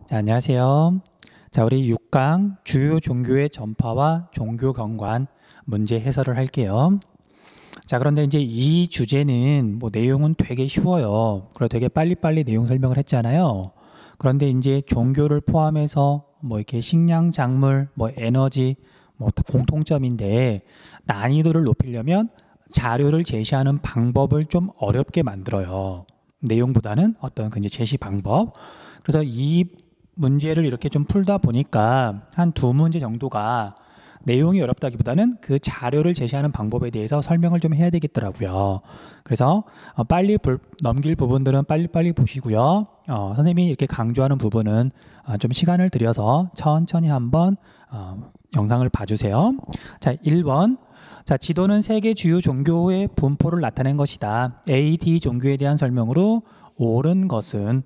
자, 안녕하세요. 자, 우리 6강 주요 종교의 전파와 종교 경관 문제 해설을 할게요. 자, 그런데 이제 이 주제는 내용은 되게 쉬워요. 그리고 되게 빨리빨리 내용 설명을 했잖아요. 그런데 이제 종교를 포함해서 이렇게 식량, 작물, 에너지, 공통점인데 난이도를 높이려면 자료를 제시하는 방법을 좀 어렵게 만들어요. 내용보다는 어떤 이제 제시 방법. 그래서 이 문제를 이렇게 좀 풀다 보니까 한 2문제 정도가 내용이 어렵다기보다는 그 자료를 제시하는 방법에 대해서 설명을 좀 해야 되겠더라고요. 그래서 빨리 넘길 부분들은 빨리빨리 보시고요. 선생님이 이렇게 강조하는 부분은 좀 시간을 들여서 천천히 한번 영상을 봐주세요. 자, 1번. 자, 지도는 세계 주요 종교의 분포를 나타낸 것이다. A, D 종교에 대한 설명으로 옳은 것은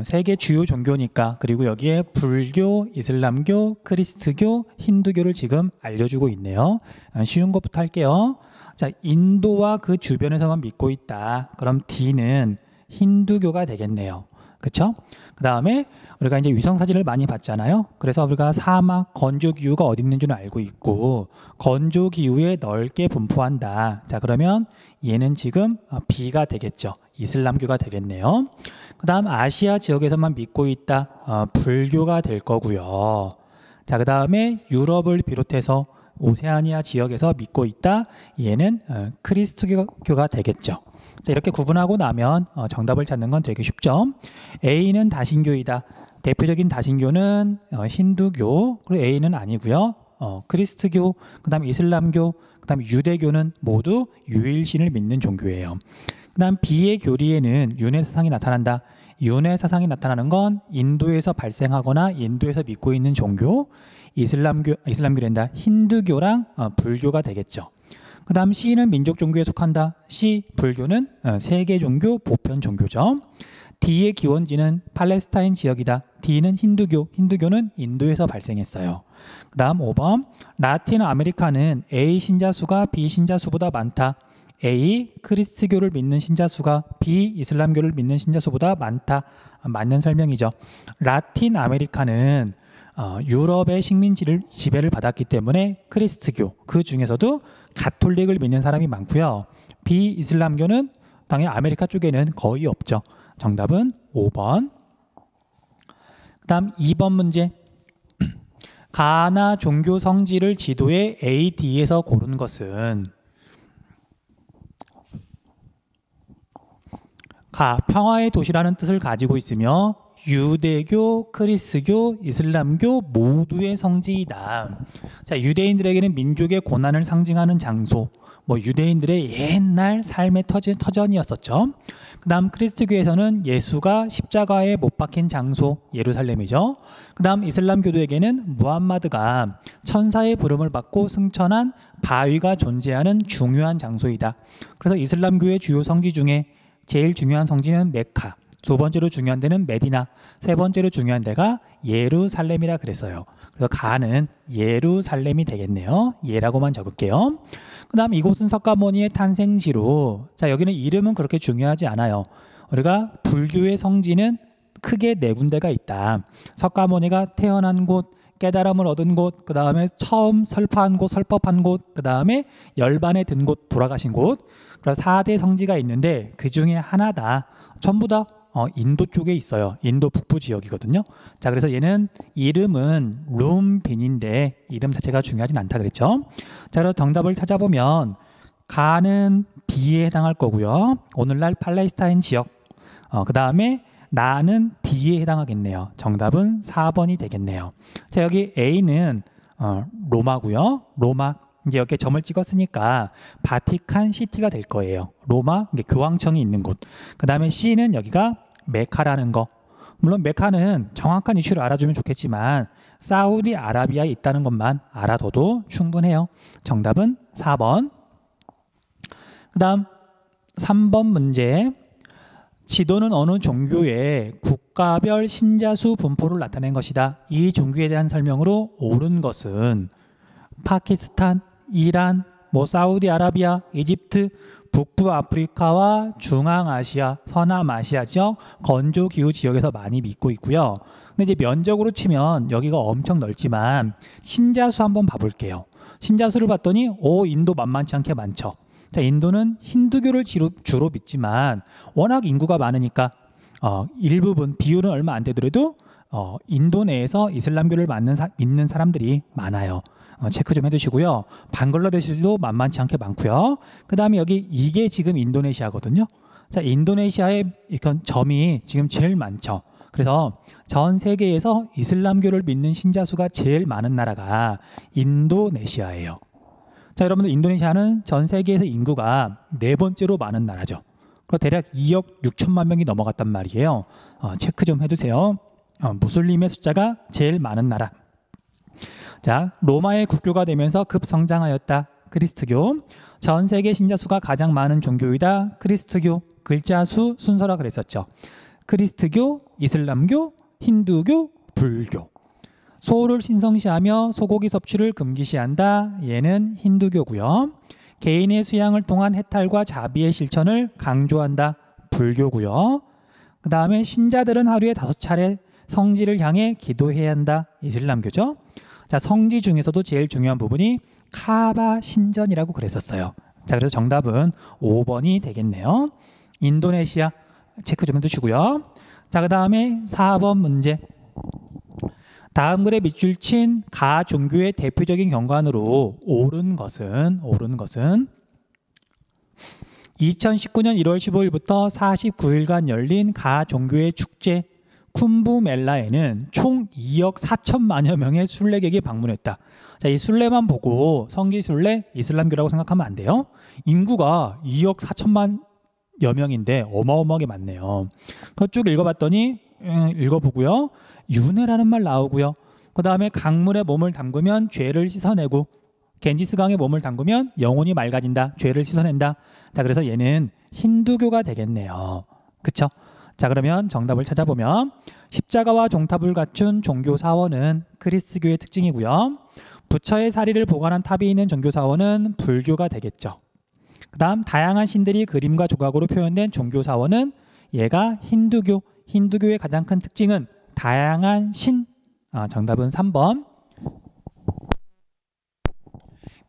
세계 주요 종교니까, 그리고 여기에 불교, 이슬람교, 크리스트교, 힌두교를 지금 알려주고 있네요. 쉬운 것부터 할게요. 자, 인도와 그 주변에서만 믿고 있다. 그럼 D는 힌두교가 되겠네요. 그쵸? 그 다음에 우리가 이제 위성사진을 많이 봤잖아요. 그래서 우리가 사막, 건조기후가 어디 있는 줄 알고 있고, 건조기후에 넓게 분포한다. 자, 그러면 얘는 지금 B가 되겠죠. 이슬람교가 되겠네요. 그 다음 아시아 지역에서만 믿고 있다. 불교가 될 거고요. 자, 그 다음에 유럽을 비롯해서 오세아니아 지역에서 믿고 있다. 얘는 크리스트교가 되겠죠. 자, 이렇게 구분하고 나면 정답을 찾는 건 되게 쉽죠. A는 다신교이다. 대표적인 다신교는 힌두교, 그리고 A는 아니고요. 크리스트교, 그 다음 이슬람교, 그 다음 유대교는 모두 유일신을 믿는 종교예요. 그 다음 B의 교리에는 윤회 사상이 나타난다. 윤회 사상이 나타나는 건 인도에서 발생하거나 인도에서 믿고 있는 종교, 이슬람교란다. 힌두교랑 불교가 되겠죠. 그 다음 C는 민족 종교에 속한다. C, 불교는 세계 종교, 보편 종교죠. D의 기원지는 팔레스타인 지역이다. D는 힌두교는 인도에서 발생했어요. 그 다음 5번, 라틴 아메리카는 A 신자 수가 B 신자 수보다 많다. A, 크리스트교를 믿는 신자 수가 B, 이슬람교를 믿는 신자 수보다 많다. 맞는 설명이죠. 라틴 아메리카는 유럽의 식민 지배를 받았기 때문에 크리스트교, 그 중에서도 가톨릭을 믿는 사람이 많고요. B, 이슬람교는 당연히 아메리카 쪽에는 거의 없죠. 정답은 5번. 그 다음 2번 문제. 가나 종교 성지를 지도에 A, D에서 고른 것은 평화의 도시라는 뜻을 가지고 있으며 유대교, 크리스교, 이슬람교 모두의 성지이다. 자, 유대인들에게는 민족의 고난을 상징하는 장소, 유대인들의 옛날 삶의 터전이었었죠. 그 다음 크리스트교에서는 예수가 십자가에 못 박힌 장소, 예루살렘이죠. 그 다음 이슬람교도에게는 무함마드가 천사의 부름을 받고 승천한 바위가 존재하는 중요한 장소이다. 그래서 이슬람교의 주요 성지 중에 제일 중요한 성지는 메카, 두 번째로 중요한 데는 메디나, 세 번째로 중요한 데가 예루살렘이라 그랬어요. 그래서 가는 예루살렘이 되겠네요. 예라고만 적을게요. 그 다음 이곳은 석가모니의 탄생지로, 자, 여기는 이름은 그렇게 중요하지 않아요. 우리가 불교의 성지는 크게 4군데가 있다. 석가모니가 태어난 곳, 깨달음을 얻은 곳, 그 다음에 처음 설파한 곳, 설법한 곳, 그 다음에 열반에 든 곳, 돌아가신 곳. 그래서 4대 성지가 있는데 그 중에 하나다. 전부 다 인도 쪽에 있어요. 인도 북부 지역이거든요. 자, 그래서 얘는 이름은 룸빈인데 이름 자체가 중요하진 않다 그랬죠. 자, 그래서 정답을 찾아보면 가는 B에 해당할 거고요. 오늘날 팔레스타인 지역. 그 다음에 나는 D에 해당하겠네요. 정답은 4번이 되겠네요. 자, 여기 A는 로마고요. 로마. 이제 여기에 점을 찍었으니까 바티칸 시티가 될 거예요. 로마, 이게 교황청이 있는 곳. 그 다음에 C는 여기가 메카라는 거. 물론 메카는 정확한 이슈를 알아주면 좋겠지만 사우디아라비아에 있다는 것만 알아둬도 충분해요. 정답은 4번. 그 다음 3번 문제. 지도는 어느 종교의 국가별 신자수 분포를 나타낸 것이다. 이 종교에 대한 설명으로 옳은 것은 파키스탄, 이란, 사우디아라비아, 이집트, 북부 아프리카와 중앙아시아, 서남아시아 지역, 건조기후 지역에서 많이 믿고 있고요. 근데 이제 면적으로 치면 여기가 엄청 넓지만 신자수 한번 봐볼게요. 신자수를 봤더니 인도 만만치 않게 많죠. 자, 인도는 힌두교를 주로 믿지만 워낙 인구가 많으니까 일부분 비율은 얼마 안 되더라도 인도 내에서 이슬람교를 믿는 사람들이 많아요. 체크 좀 해두시고요. 방글라데시도 만만치 않게 많고요. 그 다음에 여기 이게 지금 인도네시아거든요. 자, 인도네시아의 이런 점이 지금 제일 많죠. 그래서 전 세계에서 이슬람교를 믿는 신자수가 제일 많은 나라가 인도네시아예요. 자, 여러분들 인도네시아는 전 세계에서 인구가 네 번째로 많은 나라죠. 그리고 대략 2억 6천만 명이 넘어갔단 말이에요. 체크 좀 해두세요. 무슬림의 숫자가 제일 많은 나라. 자, 로마의 국교가 되면서 급성장하였다. 그리스트교. 전 세계 신자수가 가장 많은 종교이다. 그리스트교. 글자 수 순서라 그랬었죠. 그리스트교, 이슬람교, 힌두교, 불교. 소를 신성시하며 소고기 섭취를 금기시한다. 얘는 힌두교고요. 개인의 수양을 통한 해탈과 자비의 실천을 강조한다. 불교고요. 그 다음에 신자들은 하루에 5차례 성지를 향해 기도해야 한다. 이슬람교죠. 자, 성지 중에서도 제일 중요한 부분이 카바 신전이라고 그랬었어요. 자, 그래서 정답은 5번이 되겠네요. 인도네시아 체크 좀 해두시고요. 자, 그 다음에 4번 문제. 다음 글에 밑줄 친 가 종교의 대표적인 경관으로 옳은 것은 2019년 1월 15일부터 49일간 열린 가 종교의 축제 쿰부멜라에는 총 2억 4천만여 명의 순례객이 방문했다. 자, 이 순례만 보고 성지 순례 이슬람교라고 생각하면 안 돼요. 인구가 2억 4천만여 명인데 어마어마하게 많네요. 그거 쭉 읽어봤더니 읽어보고요. 윤회라는 말 나오고요. 그 다음에 강물에 몸을 담그면 죄를 씻어내고 겐지스강에 몸을 담그면 영혼이 맑아진다. 죄를 씻어낸다. 자, 그래서 얘는 힌두교가 되겠네요. 그쵸? 자, 그러면 정답을 찾아보면 십자가와 종탑을 갖춘 종교 사원은 그리스교의 특징이고요. 부처의 사리를 보관한 탑이 있는 종교 사원은 불교가 되겠죠. 그 다음 다양한 신들이 그림과 조각으로 표현된 종교 사원은 얘가 힌두교. 힌두교의 가장 큰 특징은 다양한 신. 정답은 3번.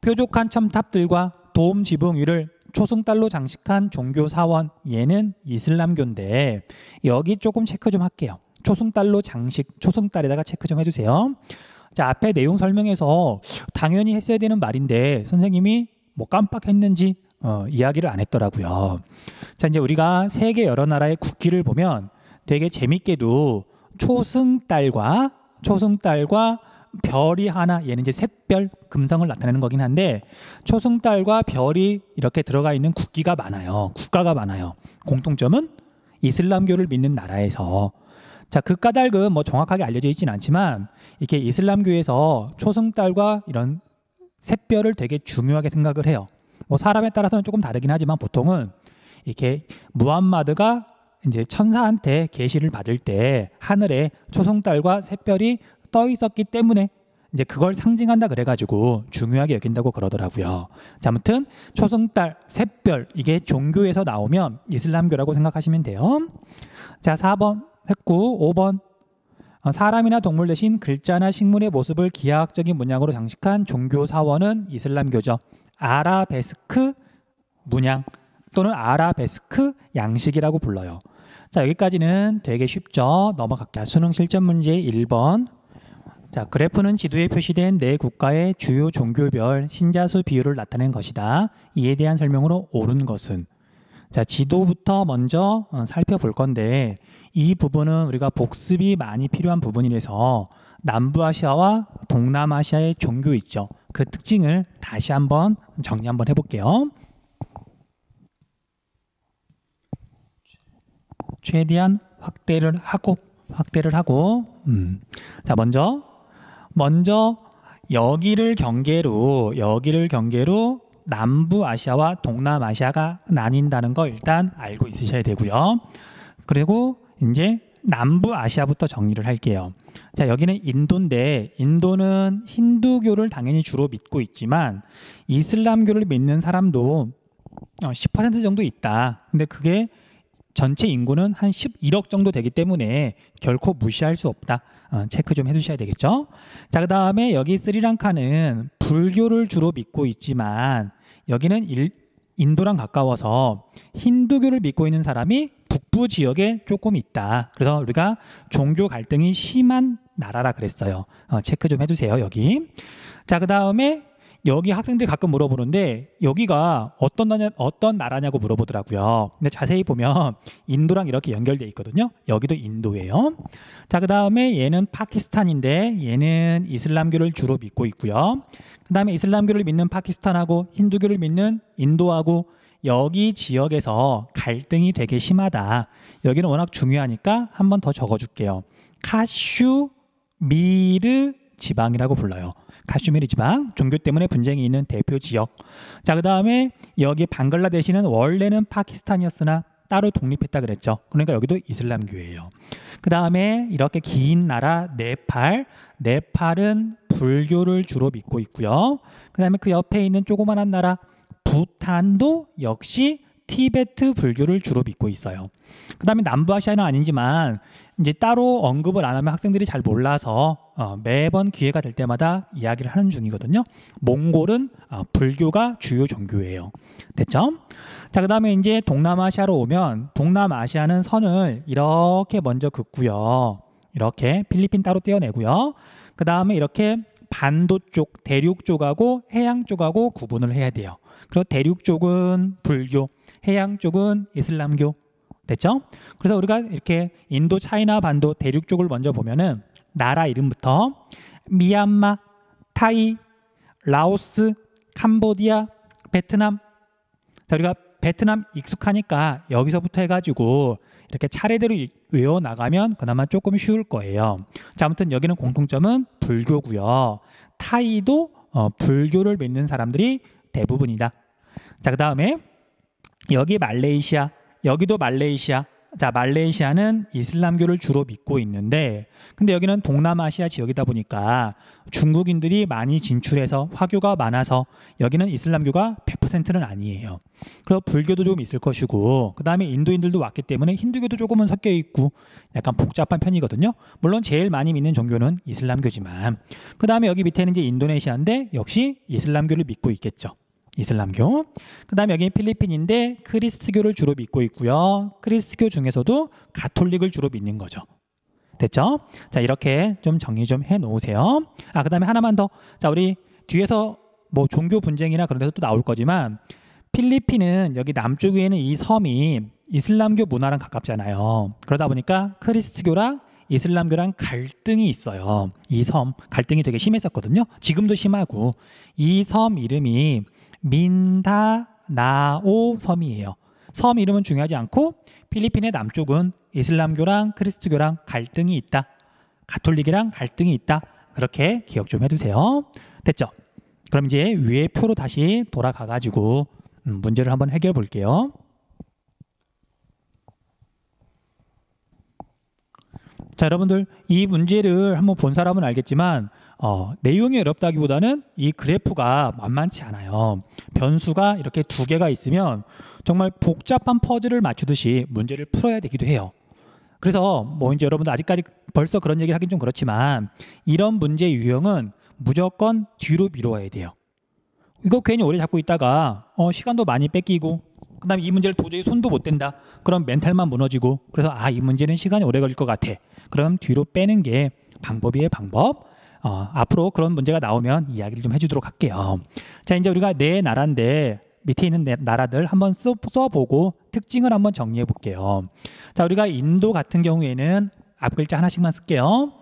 뾰족한 첨탑들과 도움 지붕 위를 초승달로 장식한 종교 사원, 얘는 이슬람교인데 여기 조금 체크 좀 할게요. 초승달로 장식, 초승달에다가 체크 좀 해주세요. 자, 앞에 내용 설명에서 당연히 했어야 되는 말인데 선생님이 뭐 깜빡했는지 이야기를 안 했더라고요. 자, 이제 우리가 세계 여러 나라의 국기를 보면 되게 재밌게도 초승달과 별이 하나, 얘는 이제 샛별, 금성을 나타내는 거긴 한데 초승달과 별이 이렇게 들어가 있는 국기가 많아요. 국가가 많아요. 공통점은 이슬람교를 믿는 나라에서. 자, 그 까닭은 뭐 정확하게 알려져 있지는 않지만 이렇게 이슬람교에서 초승달과 이런 샛별을 되게 중요하게 생각을 해요. 뭐 사람에 따라서는 조금 다르긴 하지만 보통은 이렇게 무함마드가 이제 천사한테 계시를 받을 때 하늘에 초승달과 샛별이 떠 있었기 때문에 이제 그걸 상징한다 그래가지고 중요하게 여긴다고 그러더라고요. 자, 아무튼 초승달, 샛별 이게 종교에서 나오면 이슬람교라고 생각하시면 돼요. 자, 4번 했고 5번 사람이나 동물 대신 글자나 식물의 모습을 기하학적인 문양으로 장식한 종교 사원은 이슬람교죠. 아라베스크 문양 또는 아라베스크 양식이라고 불러요. 자, 여기까지는 되게 쉽죠. 넘어갈게요. 수능 실전 문제 1번. 자, 그래프는 지도에 표시된 네 국가의 주요 종교별 신자수 비율을 나타낸 것이다. 이에 대한 설명으로 옳은 것은. 자, 지도부터 먼저 살펴볼 건데 이 부분은 우리가 복습이 많이 필요한 부분이라서 남부아시아와 동남아시아의 종교 있죠. 그 특징을 다시 한번 정리 한번 해볼게요. 최대한 확대를 하고 자, 먼저 여기를 경계로 남부아시아와 동남아시아가 나뉜다는 거 일단 알고 있으셔야 되고요. 그리고 이제 남부아시아부터 정리를 할게요. 자, 여기는 인도인데 인도는 힌두교를 당연히 주로 믿고 있지만 이슬람교를 믿는 사람도 10% 정도 있다. 근데 그게 전체 인구는 한 11억 정도 되기 때문에 결코 무시할 수 없다. 체크 좀 해두셔야 되겠죠. 자, 그 다음에 여기 스리랑카는 불교를 주로 믿고 있지만 여기는 인도랑 가까워서 힌두교를 믿고 있는 사람이 북부 지역에 조금 있다. 그래서 우리가 종교 갈등이 심한 나라라 그랬어요. 체크 좀 해주세요. 여기. 자, 그 다음에 여기 학생들이 가끔 물어보는데 여기가 어떤 나라냐고 물어보더라고요. 근데 자세히 보면 인도랑 이렇게 연결돼 있거든요. 여기도 인도예요. 자, 그 다음에 얘는 파키스탄인데 얘는 이슬람교를 주로 믿고 있고요. 그 다음에 이슬람교를 믿는 파키스탄하고 힌두교를 믿는 인도하고 여기 지역에서 갈등이 되게 심하다. 여기는 워낙 중요하니까 한 번 더 적어줄게요. 카슈미르 지방이라고 불러요. 카슈미르 지방, 종교 때문에 분쟁이 있는 대표 지역. 자, 그 다음에 여기 방글라데시는 원래는 파키스탄이었으나 따로 독립했다 그랬죠. 그러니까 여기도 이슬람교예요. 그 다음에 이렇게 긴 나라 네팔. 네팔은 불교를 주로 믿고 있고요. 그 다음에 그 옆에 있는 조그만한 나라 부탄도 역시 티베트 불교를 주로 믿고 있어요. 그 다음에 남부아시아는 아니지만 이제 따로 언급을 안 하면 학생들이 잘 몰라서 매번 기회가 될 때마다 이야기를 하는 중이거든요. 몽골은 불교가 주요 종교예요. 됐죠? 자, 그 다음에 이제 동남아시아로 오면 동남아시아는 선을 이렇게 먼저 긋고요. 이렇게 필리핀 따로 떼어내고요. 그 다음에 이렇게 반도 쪽, 대륙 쪽하고 해양 쪽하고 구분을 해야 돼요. 그리고 대륙 쪽은 불교, 해양 쪽은 이슬람교. 됐죠? 그래서 우리가 이렇게 인도, 차이나, 반도, 대륙 쪽을 먼저 보면은 나라 이름부터 미얀마, 타이, 라오스, 캄보디아, 베트남. 자, 우리가 베트남 익숙하니까 여기서부터 해가지고 이렇게 차례대로 외워 나가면 그나마 조금 쉬울 거예요. 자, 아무튼 여기는 공통점은 불교고요. 타이도 불교를 믿는 사람들이 대부분이다. 자, 그 다음에 여기 말레이시아, 여기도 말레이시아. 자, 말레이시아는 이슬람교를 주로 믿고 있는데 근데 여기는 동남아시아 지역이다 보니까 중국인들이 많이 진출해서 화교가 많아서 여기는 이슬람교가 100%는 아니에요. 그래서 불교도 좀 있을 것이고 그 다음에 인도인들도 왔기 때문에 힌두교도 조금은 섞여 있고 약간 복잡한 편이거든요. 물론 제일 많이 믿는 종교는 이슬람교지만 그 다음에 여기 밑에는 이제 인도네시아인데 역시 이슬람교를 믿고 있겠죠. 이슬람교. 그 다음에 여기 필리핀인데 크리스트교를 주로 믿고 있고요. 크리스트교 중에서도 가톨릭을 주로 믿는 거죠. 됐죠? 자, 이렇게 좀 정리 좀 해 놓으세요. 그 다음에 하나만 더. 자, 우리 뒤에서 뭐 종교 분쟁이나 그런 데서 또 나올 거지만 필리핀은 여기 남쪽에 있는 이 섬이 이슬람교 문화랑 가깝잖아요. 그러다 보니까 크리스트교랑 이슬람교랑 갈등이 있어요. 이 섬 갈등이 되게 심했었거든요. 지금도 심하고 이 섬 이름이 민다나오 섬이에요. 섬 이름은 중요하지 않고 필리핀의 남쪽은 이슬람교랑 크리스트교랑 갈등이 있다. 가톨릭이랑 갈등이 있다. 그렇게 기억 좀 해두세요. 됐죠? 그럼 이제 위에 표로 다시 돌아가가지고 문제를 한번 해결해 볼게요. 자, 여러분들 이 문제를 한번 본 사람은 알겠지만 내용이 어렵다기보다는 이 그래프가 만만치 않아요. 변수가 이렇게 두 개가 있으면 정말 복잡한 퍼즐을 맞추듯이 문제를 풀어야 되기도 해요. 그래서 뭐 이제 여러분들 아직까지 벌써 그런 얘기를 하긴 좀 그렇지만 이런 문제 유형은 무조건 뒤로 미뤄야 돼요. 이거 괜히 오래 잡고 있다가 시간도 많이 뺏기고 그 다음에 이 문제를 도저히 손도 못 댄다. 그럼 멘탈만 무너지고 그래서 이 문제는 시간이 오래 걸릴 것 같아. 그럼 뒤로 빼는 게 방법이에요, 방법. 앞으로 그런 문제가 나오면 이야기를 좀 해주도록 할게요. 자, 이제 우리가 네 나라인데 밑에 있는 나라들 한번 써보고 특징을 한번 정리해 볼게요. 자, 우리가 인도 같은 경우에는 앞 글자 하나씩만 쓸게요.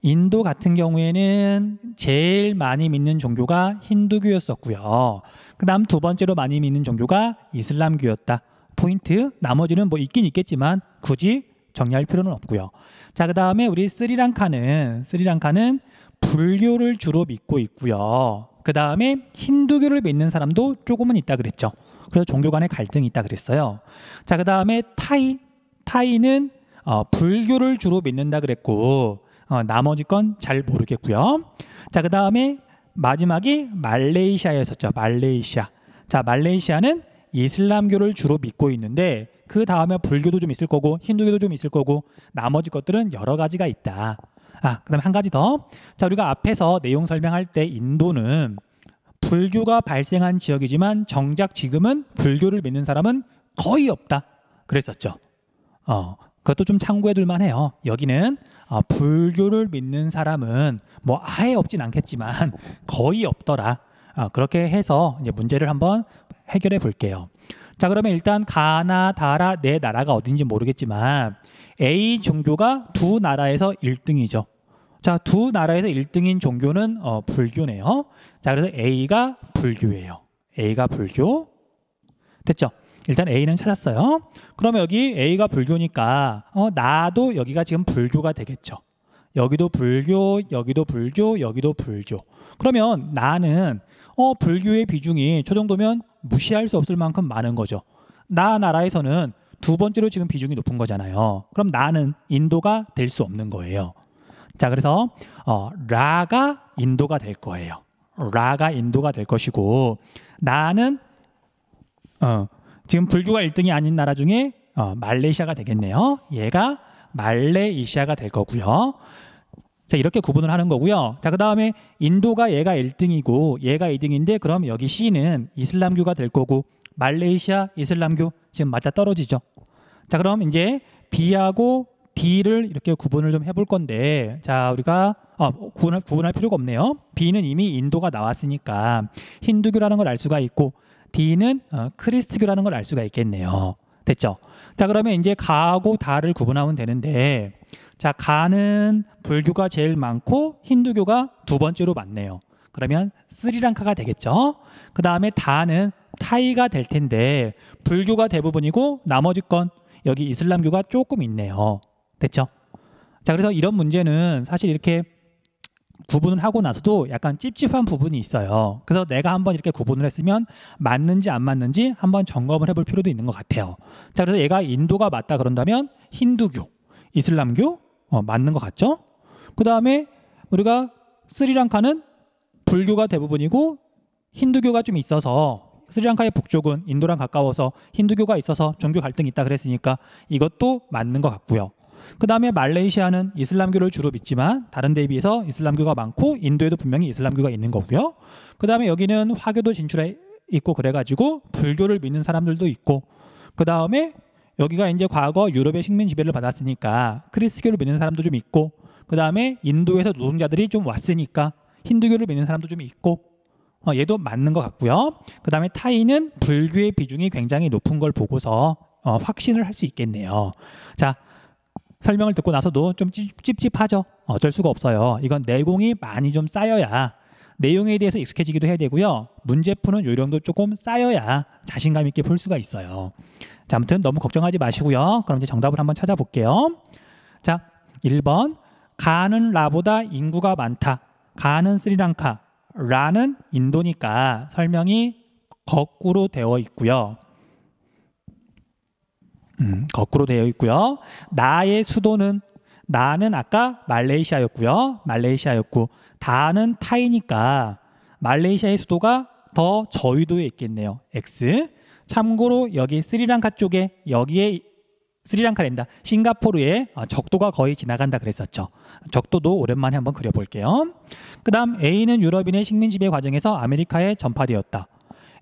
인도 같은 경우에는 제일 많이 믿는 종교가 힌두교였었고요. 그 다음 두 번째로 많이 믿는 종교가 이슬람교였다. 포인트. 나머지는 뭐 있긴 있겠지만 굳이 정리할 필요는 없고요. 자, 그 다음에 우리 스리랑카는 불교를 주로 믿고 있고요. 그 다음에 힌두교를 믿는 사람도 조금은 있다 그랬죠. 그래서 종교 간의 갈등이 있다 그랬어요. 자, 그 다음에 타이는 불교를 주로 믿는다 그랬고 나머지 건 잘 모르겠고요. 자, 그 다음에 마지막이 말레이시아였었죠. 말레이시아. 자, 말레이시아는 이슬람교를 주로 믿고 있는데 그 다음에 불교도 좀 있을 거고 힌두교도 좀 있을 거고 나머지 것들은 여러 가지가 있다. 그다음에 한 가지 더. 자, 우리가 앞에서 내용 설명할 때 인도는 불교가 발생한 지역이지만 정작 지금은 불교를 믿는 사람은 거의 없다 그랬었죠. 그것도 좀 참고해 둘 만해요. 여기는 불교를 믿는 사람은 뭐 아예 없진 않겠지만 거의 없더라. 그렇게 해서 이제 문제를 한번 해결해 볼게요. 자, 그러면 일단 가나 다라 네 나라가 어딘지 모르겠지만 A 종교가 두 나라에서 1등이죠. 자, 두 나라에서 1등인 종교는 불교네요. 자, 그래서 A가 불교예요. A가 불교. 됐죠? 일단 A는 찾았어요. 그러면 여기 A가 불교니까 나도 여기가 지금 불교가 되겠죠. 여기도 불교, 여기도 불교, 여기도 불교. 그러면 나는 불교의 비중이 저 정도면 무시할 수 없을 만큼 많은 거죠. 나 나라에서는 두 번째로 지금 비중이 높은 거잖아요. 그럼 나는 인도가 될 수 없는 거예요. 자, 그래서 라가 인도가 될 거예요. 라가 인도가 될 것이고 나는 지금 불교가 1등이 아닌 나라 중에 말레이시아가 되겠네요. 얘가 말레이시아가 될 거고요. 자, 이렇게 구분을 하는 거고요. 자, 그 다음에 인도가 얘가 1등이고 얘가 2등인데 그럼 여기 C는 이슬람교가 될 거고 말레이시아 이슬람교 지금 맞아 떨어지죠. 자, 그럼 이제 B하고 D를 이렇게 구분을 좀 해볼 건데, 자, 우리가 구분할 필요가 없네요. B는 이미 인도가 나왔으니까 힌두교라는 걸 알 수가 있고 D는 크리스트교라는 걸 알 수가 있겠네요. 됐죠? 자, 그러면 이제 가하고 다를 구분하면 되는데, 자, 가는 불교가 제일 많고 힌두교가 두 번째로 많네요. 그러면 스리랑카가 되겠죠? 그 다음에 다는 타이가 될 텐데 불교가 대부분이고 나머지 건 여기 이슬람교가 조금 있네요. 됐죠? 자, 그래서 이런 문제는 사실 이렇게 구분을 하고 나서도 약간 찝찝한 부분이 있어요. 그래서 내가 한번 이렇게 구분을 했으면 맞는지 안 맞는지 한번 점검을 해볼 필요도 있는 것 같아요. 자, 그래서 얘가 인도가 맞다 그런다면 힌두교, 이슬람교 맞는 것 같죠? 그 다음에 우리가 스리랑카는 불교가 대부분이고 힌두교가 좀 있어서 스리랑카의 북쪽은 인도랑 가까워서 힌두교가 있어서 종교 갈등이 있다 그랬으니까 이것도 맞는 것 같고요. 그 다음에 말레이시아는 이슬람교를 주로 믿지만 다른 데에 비해서 이슬람교가 많고 인도에도 분명히 이슬람교가 있는 거고요. 그 다음에 여기는 화교도 진출해 있고 그래가지고 불교를 믿는 사람들도 있고, 그 다음에 여기가 이제 과거 유럽의 식민 지배를 받았으니까 크리스교를 믿는 사람도 좀 있고, 그 다음에 인도에서 노동자들이 좀 왔으니까 힌두교를 믿는 사람도 좀 있고, 얘도 맞는 것 같고요. 그 다음에 타이는 불교의 비중이 굉장히 높은 걸 보고서 확신을 할 수 있겠네요. 자, 설명을 듣고 나서도 좀 찝찝하죠. 어쩔 수가 없어요. 이건 내공이 많이 좀 쌓여야 내용에 대해서 익숙해지기도 해야 되고요. 문제 푸는 요령도 조금 쌓여야 자신감 있게 풀 수가 있어요. 자, 아무튼 너무 걱정하지 마시고요. 그럼 이제 정답을 한번 찾아볼게요. 자, 1번 가는 라보다 인구가 많다. 가는 스리랑카, 라는 인도니까 설명이 거꾸로 되어 있고요. 거꾸로 되어 있고요. 나의 수도는, 나는 아까 말레이시아였고요. 말레이시아였고 다는 타이니까 말레이시아의 수도가 더 저위도에 있겠네요. X. 참고로 여기 스리랑카 쪽에, 여기에 스리랑카랜다, 싱가포르에 적도가 거의 지나간다 그랬었죠. 적도도 오랜만에 한번 그려볼게요. 그 다음 A는 유럽인의 식민 지배 과정에서 아메리카에 전파되었다.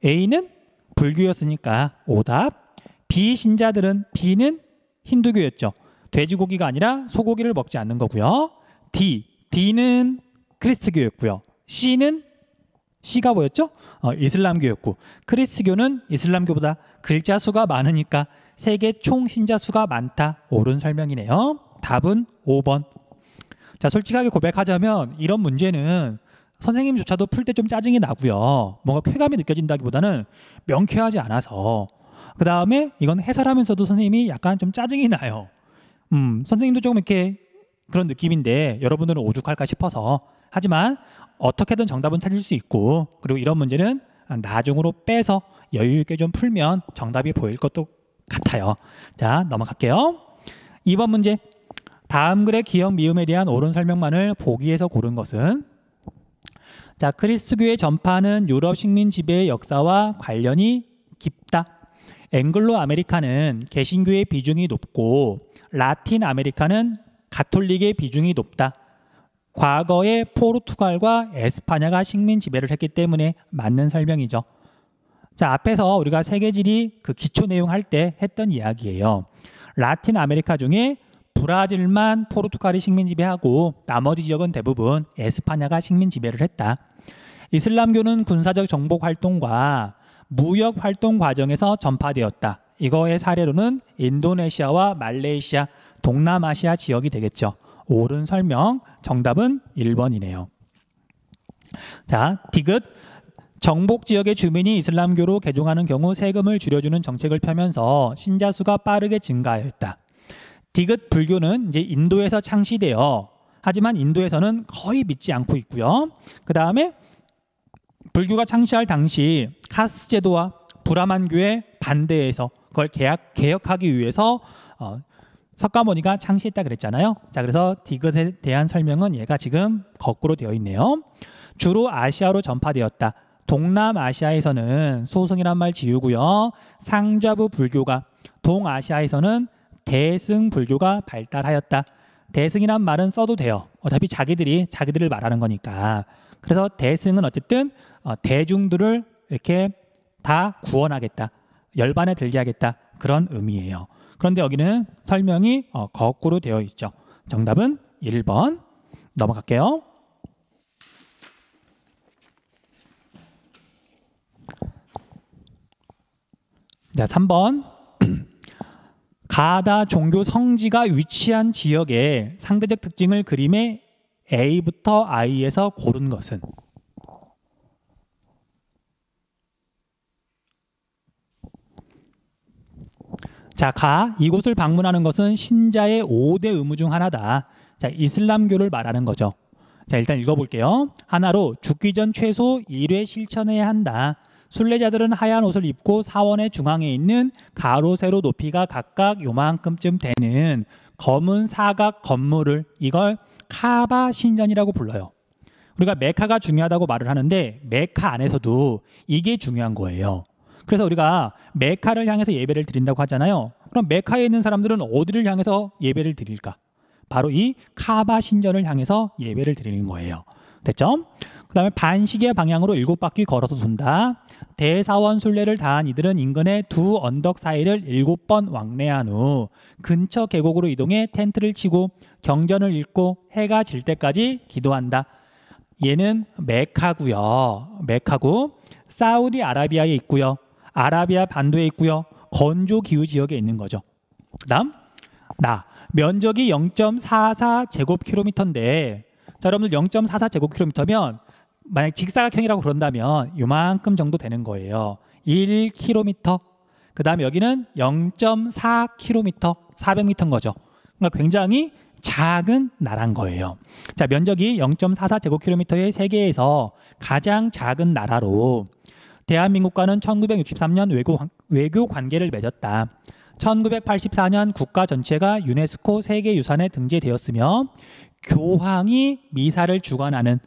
A는 불교였으니까 오답. B 신자들은, B는 힌두교였죠. 돼지고기가 아니라 소고기를 먹지 않는 거고요. D는 크리스트교였고요. C가 뭐였죠? 이슬람교였고, 크리스트교는 이슬람교보다 글자 수가 많으니까 세계 총 신자 수가 많다. 옳은 설명이네요. 답은 5번. 자, 솔직하게 고백하자면 이런 문제는 선생님조차도 풀 때 좀 짜증이 나고요. 뭔가 쾌감이 느껴진다기보다는 명쾌하지 않아서, 그 다음에 이건 해설하면서도 선생님이 약간 좀 짜증이 나요. 선생님도 조금 이렇게 그런 느낌인데 여러분들은 오죽할까 싶어서. 하지만 어떻게든 정답은 찾을 수 있고, 그리고 이런 문제는 나중으로 빼서 여유 있게 좀 풀면 정답이 보일 것도 같아요. 자, 넘어갈게요. 2번 문제. 다음 글의 기역 미음에 대한 옳은 설명만을 보기에서 고른 것은? 자, 크리스트교의 전파는 유럽 식민 지배의 역사와 관련이 깊다. 앵글로 아메리카는 개신교의 비중이 높고 라틴 아메리카는 가톨릭의 비중이 높다. 과거에 포르투갈과 에스파냐가 식민 지배를 했기 때문에 맞는 설명이죠. 자, 앞에서 우리가 세계지리 그 기초 내용 할 때 했던 이야기예요. 라틴 아메리카 중에 브라질만 포르투갈이 식민 지배하고 나머지 지역은 대부분 에스파냐가 식민 지배를 했다. 이슬람교는 군사적 정복 활동과 무역 활동 과정에서 전파되었다. 이거의 사례로는 인도네시아와 말레이시아, 동남아시아 지역이 되겠죠. 옳은 설명, 정답은 1번이네요. 자, 디귿. 정복 지역의 주민이 이슬람교로 개종하는 경우 세금을 줄여주는 정책을 펴면서 신자 수가 빠르게 증가하였다. 디귿 불교는 이제 인도에서 창시되어 하지만 인도에서는 거의 믿지 않고 있고요. 그 다음에 불교가 창시할 당시 카스 제도와 브라만교의 반대에서 그걸 개혁하기 위해서 석가모니가 창시했다 그랬잖아요. 자, 그래서 디귿에 대한 설명은 얘가 지금 거꾸로 되어 있네요. 주로 아시아로 전파되었다. 동남아시아에서는 소승이란 말 지우고요. 상좌부 불교가, 동아시아에서는 대승 불교가 발달하였다. 대승이란 말은 써도 돼요. 어차피 자기들을 말하는 거니까. 그래서 대승은 어쨌든 대중들을 이렇게 다 구원하겠다. 열반에 들게 하겠다. 그런 의미예요. 그런데 여기는 설명이 거꾸로 되어 있죠. 정답은 1번. 넘어갈게요. 자, 3번. 가다 종교 성지가 위치한 지역의 상대적 특징을 그림의 A부터 I에서 고른 것은? 자, 이곳을 방문하는 것은 신자의 5대 의무 중 하나다. 자, 이슬람교를 말하는 거죠. 자, 일단 읽어볼게요. 하나로 죽기 전 최소 1회 실천해야 한다. 순례자들은 하얀 옷을 입고 사원의 중앙에 있는 가로 세로 높이가 각각 요만큼쯤 되는 검은 사각 건물을, 이걸 카바 신전이라고 불러요. 우리가 메카가 중요하다고 말을 하는데 메카 안에서도 이게 중요한 거예요. 그래서 우리가 메카를 향해서 예배를 드린다고 하잖아요. 그럼 메카에 있는 사람들은 어디를 향해서 예배를 드릴까? 바로 이 카바 신전을 향해서 예배를 드리는 거예요. 됐죠? 그 다음에 반시계 방향으로 7바퀴 걸어서 돈다. 대사원 순례를 다한 이들은 인근의 두 언덕 사이를 7번 왕래한 후 근처 계곡으로 이동해 텐트를 치고 경전을 읽고 해가 질 때까지 기도한다. 얘는 메카고요. 메카고 사우디아라비아에 있고요. 아라비아 반도에 있고요. 건조 기후 지역에 있는 거죠. 그 다음 면적이 0.44 제곱킬로미터인데, 자, 여러분들 0.44 제곱킬로미터면 만약 직사각형이라고 그런다면 요만큼 정도 되는 거예요. 1km. 그 다음에 여기는 0.4km, 400m인 거죠. 그러니까 굉장히 작은 나라인 거예요. 자, 면적이 0.44 제곱킬로미터의 세계에서 가장 작은 나라로 대한민국과는 1963년 외교 관계를 맺었다. 1984년 국가 전체가 유네스코 세계유산에 등재되었으며 교황이 미사를 주관하는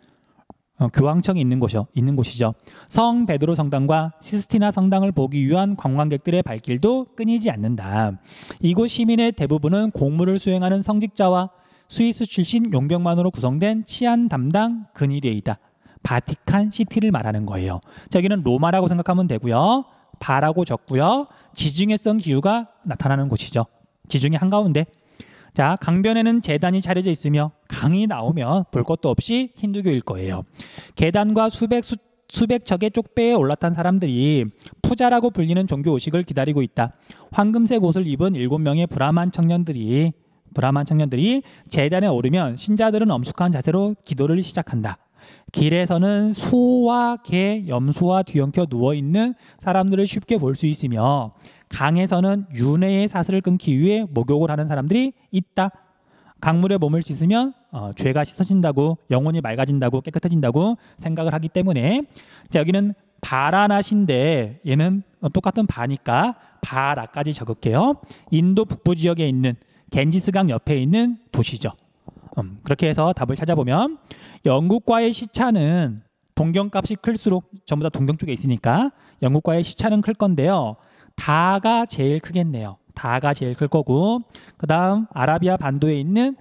교황청이 있는 곳이죠. 성 베드로 성당과 시스티나 성당을 보기 위한 관광객들의 발길도 끊이지 않는다. 이곳 시민의 대부분은 공무를 수행하는 성직자와 스위스 출신 용병만으로 구성된 치안 담당 근위대이다. 바티칸 시티를 말하는 거예요. 자, 여기는 로마라고 생각하면 되고요. 바라고 적고요. 지중해성 기후가 나타나는 곳이죠. 지중해 한가운데. 자, 강변에는 제단이 차려져 있으며 강이 나오면 볼 것도 없이 힌두교일 거예요. 계단과 수백 척의 쪽배에 올라탄 사람들이 푸자라고 불리는 종교 의식을 기다리고 있다. 황금색 옷을 입은 7명의 브라만 청년들이 제단에 오르면 신자들은 엄숙한 자세로 기도를 시작한다. 길에서는 소와 개, 염소와 뒤엉켜 누워있는 사람들을 쉽게 볼 수 있으며 강에서는 윤회의 사슬을 끊기 위해 목욕을 하는 사람들이 있다. 강물에 몸을 씻으면 죄가 씻어진다고, 영혼이 맑아진다고, 깨끗해진다고 생각을 하기 때문에. 자, 여기는 바라나시인데 얘는 똑같은 바니까 바라까지 적을게요. 인도 북부 지역에 있는 겐지스강 옆에 있는 도시죠. 그렇게 해서 답을 찾아보면 영국과의 시차는 동경값이 클수록, 전부 다 동경 쪽에 있으니까 영국과의 시차는 클 건데요. 다가 제일 크겠네요. 다가 제일 클 거고, 그 다음 아라비아 반도에 있는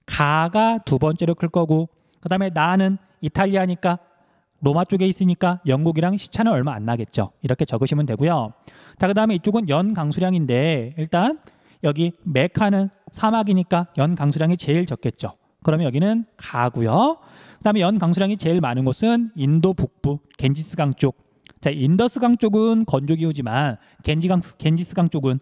가가 두 번째로 클 거고, 그 다음에 나는 이탈리아니까 로마 쪽에 있으니까 영국이랑 시차는 얼마 안 나겠죠. 이렇게 적으시면 되고요. 자, 그 다음에 이쪽은 연 강수량인데 일단 여기 메카는 사막이니까 연 강수량이 제일 적겠죠. 그러면 여기는 가고요. 그 다음에 연 강수량이 제일 많은 곳은 인도 북부 겐지스강 쪽. 자, 인더스강 쪽은 건조기후지만 겐지스강 쪽은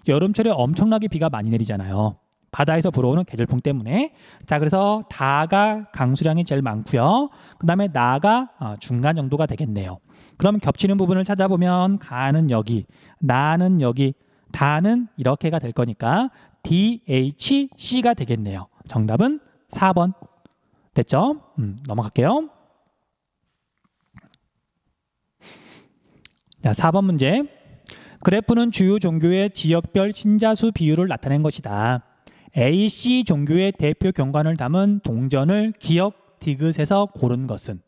여름철에 엄청나게 비가 많이 내리잖아요. 바다에서 불어오는 계절풍 때문에. 자, 그래서 다가 강수량이 제일 많고요. 그 다음에 나가 중간 정도가 되겠네요. 그럼 겹치는 부분을 찾아보면 가는 여기, 나는 여기, 다는 이렇게가 될 거니까 DHC가 되겠네요. 정답은 4번. 됐죠? 넘어갈게요. 자, 4번 문제. 그래프는 주요 종교의 지역별 신자수 비율을 나타낸 것이다. AC 종교의 대표 경관을 담은 동전을 기역 디귿에서 고른 것은?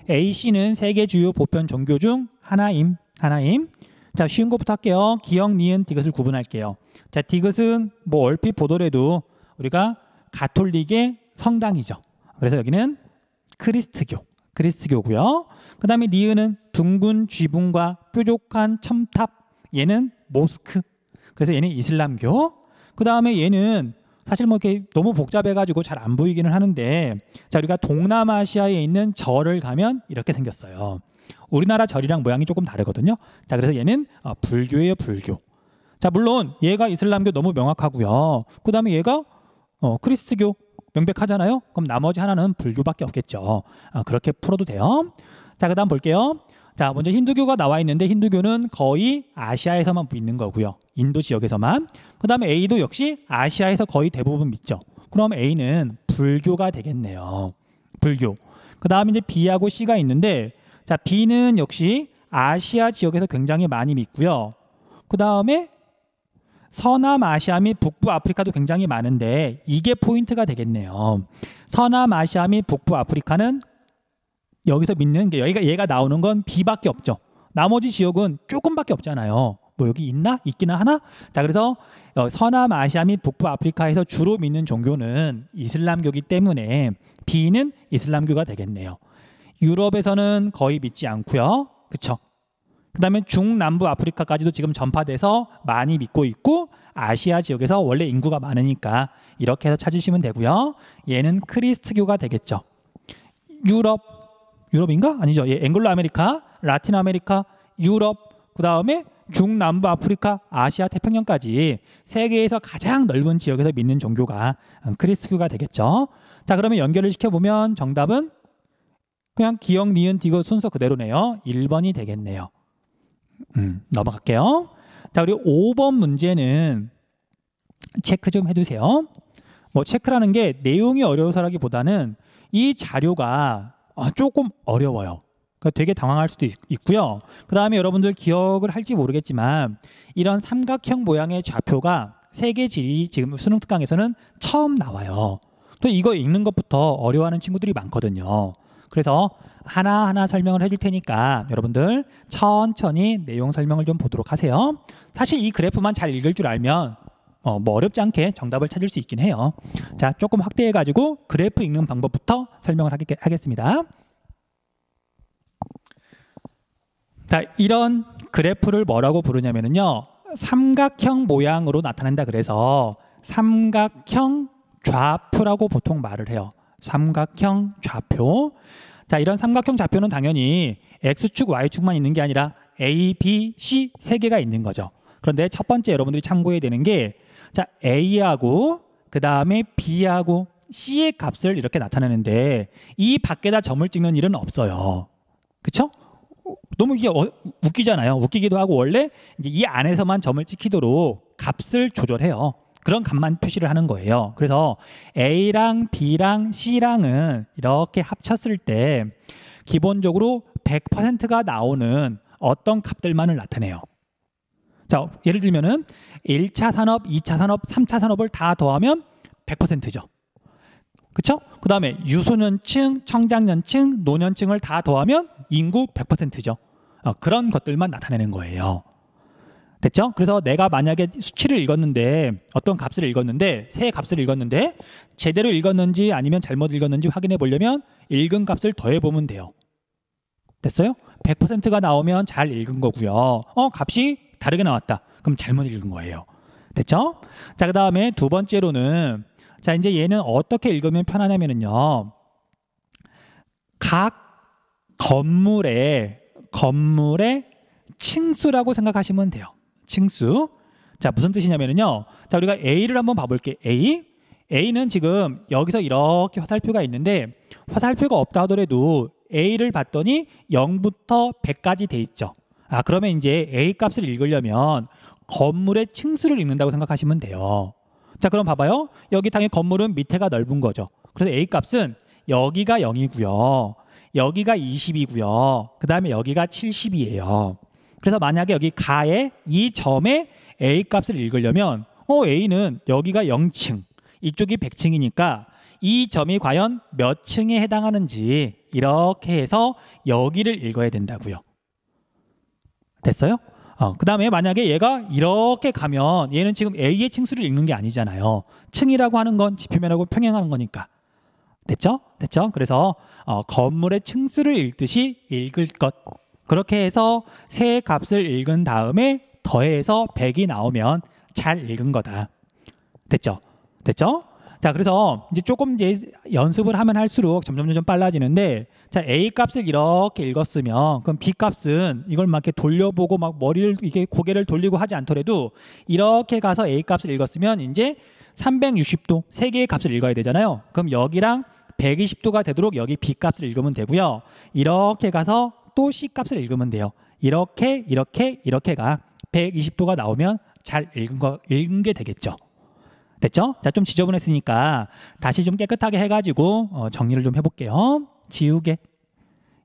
AC는 세계 주요 보편 종교 중 하나임. 자, 쉬운 것부터 할게요. 기역, 니은, 디귿을 구분할게요. 자, 디귿은 뭐 얼핏 보더라도 우리가 가톨릭의 성당이죠. 그래서 여기는 크리스트교고요. 그 다음에 니은은 둥근 쥐붕과 뾰족한 첨탑. 얘는 모스크. 그래서 얘는 이슬람교. 그 다음에 얘는 사실 뭐 이렇게 너무 복잡해가지고 잘 안 보이기는 하는데, 자, 우리가 동남아시아에 있는 절을 가면 이렇게 생겼어요. 우리나라 절이랑 모양이 조금 다르거든요. 자, 그래서 얘는 불교예요, 불교. 자, 물론 얘가 이슬람교 너무 명확하고요. 그 다음에 얘가 크리스트교 명백하잖아요. 그럼 나머지 하나는 불교밖에 없겠죠. 그렇게 풀어도 돼요. 자, 그 다음 볼게요. 자, 먼저 힌두교가 나와 있는데 힌두교는 거의 아시아에서만 있는 거고요. 인도 지역에서만. 그 다음에 A도 역시 아시아에서 거의 대부분 믿죠. 그럼 A는 불교가 되겠네요. 불교. 그 다음에 이제 B하고 C가 있는데, 자, B는 역시 아시아 지역에서 굉장히 많이 믿고요. 그 다음에 서남아시아 및 북부 아프리카도 굉장히 많은데 이게 포인트가 되겠네요. 서남아시아 및 북부 아프리카는 여기서 믿는 게 얘가 나오는 건 B밖에 없죠. 나머지 지역은 조금밖에 없잖아요. 뭐 여기 있나? 있기는 하나? 자, 그래서 서남아시아 및 북부 아프리카에서 주로 믿는 종교는 이슬람교이기 때문에 B는 이슬람교가 되겠네요. 유럽에서는 거의 믿지 않고요. 그렇죠? 그 다음에 중남부 아프리카까지도 지금 전파돼서 많이 믿고 있고, 아시아 지역에서 원래 인구가 많으니까 이렇게 해서 찾으시면 되고요. 얘는 크리스트교가 되겠죠. 유럽인가? 아니죠. 예, 앵글로 아메리카, 라틴 아메리카, 유럽, 그 다음에 중남부 아프리카, 아시아 태평양까지 세계에서 가장 넓은 지역에서 믿는 종교가 크리스트교가 되겠죠. 자, 그러면 연결을 시켜보면 정답은 그냥 기역, 니은, 디귿 순서 그대로네요. 1번이 되겠네요. 넘어갈게요. 자, 우리 5번 문제는 체크 좀 해두세요. 뭐 체크라는 게 내용이 어려워서라기보다는 이 자료가 조금 어려워요. 그러니까 되게 당황할 수도 있고요. 그 다음에 여러분들 기억을 할지 모르겠지만 이런 삼각형 모양의 좌표가 세계지리 지금 수능 특강에서는 처음 나와요. 또 이거 읽는 것부터 어려워하는 친구들이 많거든요. 그래서 하나하나 설명을 해줄 테니까 여러분들 천천히 내용 설명을 좀 보도록 하세요. 사실 이 그래프만 잘 읽을 줄 알면 뭐 어렵지 않게 정답을 찾을 수 있긴 해요. 자, 조금 확대해가지고 그래프 읽는 방법부터 설명을 하겠습니다. 자, 이런 그래프를 뭐라고 부르냐면요, 삼각형 모양으로 나타낸다. 그래서 삼각형 좌표라고 보통 말을 해요. 삼각형 좌표. 자, 이런 삼각형 좌표는 당연히 X축, Y축만 있는 게 아니라 A, B, C 세 개가 있는 거죠. 그런데 첫 번째 여러분들이 참고해야 되는 게, 자, A하고 그 다음에 B하고 C의 값을 이렇게 나타내는데 이 밖에다 점을 찍는 일은 없어요. 그쵸? 너무 이게 웃기잖아요. 웃기기도 하고 원래 이제 이 안에서만 점을 찍히도록 값을 조절해요. 그런 값만 표시를 하는 거예요. 그래서 A랑 B랑 C랑은 이렇게 합쳤을 때 기본적으로 100%가 나오는 어떤 값들만을 나타내요. 자, 예를 들면은 1차 산업, 2차 산업, 3차 산업을 다 더하면 100%죠. 그렇죠? 그 다음에 유소년층, 청장년층, 노년층을 다 더하면 인구 100%죠. 그런 것들만 나타내는 거예요. 됐죠? 그래서 내가 만약에 수치를 읽었는데 어떤 값을 읽었는데 새 값을 읽었는데 제대로 읽었는지 아니면 잘못 읽었는지 확인해 보려면 읽은 값을 더해 보면 돼요. 됐어요? 100%가 나오면 잘 읽은 거고요. 값이 다르게 나왔다. 그럼 잘못 읽은 거예요. 됐죠? 자, 그 다음에 두 번째로는 자, 이제 얘는 어떻게 읽으면 편하냐면요. 각 건물의 층수라고 생각하시면 돼요. 층수. 자, 무슨 뜻이냐면요. 자, 우리가 A를 한번 봐볼게요. A는 지금 여기서 이렇게 화살표가 있는데 화살표가 없다 하더라도 A를 봤더니 0부터 100까지 돼 있죠. 그러면 이제 A 값을 읽으려면 건물의 층수를 읽는다고 생각하시면 돼요. 자, 그럼 봐봐요. 여기 당연히 건물은 밑에가 넓은 거죠. 그래서 A 값은 여기가 0이고요. 여기가 20이고요. 그 다음에 여기가 70이에요. 그래서 만약에 여기 가에 이 점에 A 값을 읽으려면 A는 여기가 0층, 이쪽이 100층이니까 이 점이 과연 몇 층에 해당하는지 이렇게 해서 여기를 읽어야 된다고요. 됐어요? 그 다음에 만약에 얘가 이렇게 가면 얘는 지금 A의 층수를 읽는 게 아니잖아요. 층이라고 하는 건 지표면하고 평행하는 거니까. 됐죠? 됐죠? 그래서 건물의 층수를 읽듯이 읽을 것. 그렇게 해서 새 값을 읽은 다음에 더해서 100이 나오면 잘 읽은 거다. 됐죠? 됐죠? 자, 그래서 이제 조금 이제 연습을 하면 할수록 점점 빨라지는데, 자, A 값을 이렇게 읽었으면 그럼 B 값은 이걸 막 이렇게 돌려보고 막 머리를 이게 고개를 돌리고 하지 않더라도 이렇게 가서 A 값을 읽었으면 이제 360도 세 개의 값을 읽어야 되잖아요. 그럼 여기랑 120도가 되도록 여기 B 값을 읽으면 되고요. 이렇게 가서 또 C 값을 읽으면 돼요. 이렇게가 120도가 나오면 잘 읽은 게 되겠죠. 됐죠? 자, 좀 지저분했으니까 다시 좀 깨끗하게 해가지고 정리를 좀 해볼게요. 지우개.